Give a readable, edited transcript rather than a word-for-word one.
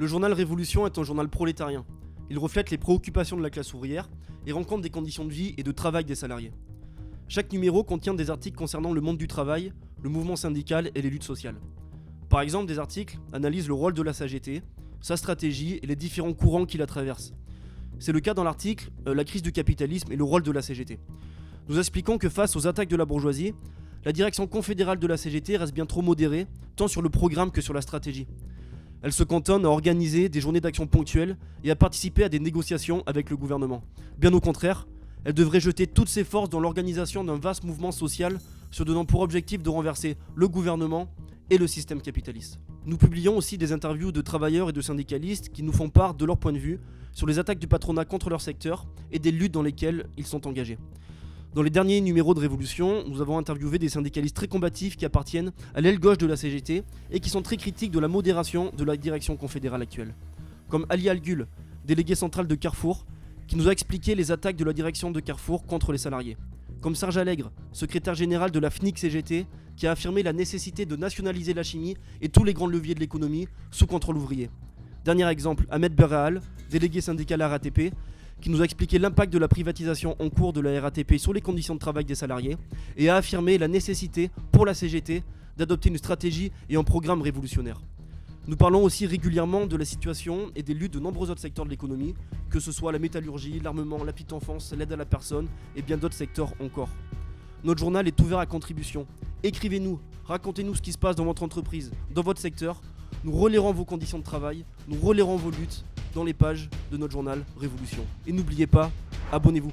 Le journal Révolution est un journal prolétarien. Il reflète les préoccupations de la classe ouvrière et rend compte des conditions de vie et de travail des salariés. Chaque numéro contient des articles concernant le monde du travail, le mouvement syndical et les luttes sociales. Par exemple, des articles analysent le rôle de la CGT, sa stratégie et les différents courants qui la traversent. C'est le cas dans l'article « La crise du capitalisme et le rôle de la CGT ». Nous expliquons que face aux attaques de la bourgeoisie, la direction confédérale de la CGT reste bien trop modérée, tant sur le programme que sur la stratégie. Elle se cantonne à organiser des journées d'action ponctuelles et à participer à des négociations avec le gouvernement. Bien au contraire, elle devrait jeter toutes ses forces dans l'organisation d'un vaste mouvement social se donnant pour objectif de renverser le gouvernement et le système capitaliste. Nous publions aussi des interviews de travailleurs et de syndicalistes qui nous font part de leur point de vue sur les attaques du patronat contre leur secteur et des luttes dans lesquelles ils sont engagés. Dans les derniers numéros de Révolution, nous avons interviewé des syndicalistes très combatifs qui appartiennent à l'aile gauche de la CGT et qui sont très critiques de la modération de la direction confédérale actuelle. Comme Ali Algul, délégué central de Carrefour, qui nous a expliqué les attaques de la direction de Carrefour contre les salariés. Comme Serge Allègre, secrétaire général de la FNIC-CGT, qui a affirmé la nécessité de nationaliser la chimie et tous les grands leviers de l'économie sous contrôle ouvrier. Dernier exemple, Ahmed Berrahal, délégué syndical à RATP, qui nous a expliqué l'impact de la privatisation en cours de la RATP sur les conditions de travail des salariés et a affirmé la nécessité pour la CGT d'adopter une stratégie et un programme révolutionnaire. Nous parlons aussi régulièrement de la situation et des luttes de nombreux autres secteurs de l'économie, que ce soit la métallurgie, l'armement, la petite enfance, l'aide à la personne et bien d'autres secteurs encore. Notre journal est ouvert à contribution. Écrivez-nous, racontez-nous ce qui se passe dans votre entreprise, dans votre secteur. Nous relayerons vos conditions de travail, nous relayerons vos luttes dans les pages de notre journal Révolution. Et n'oubliez pas, abonnez-vous.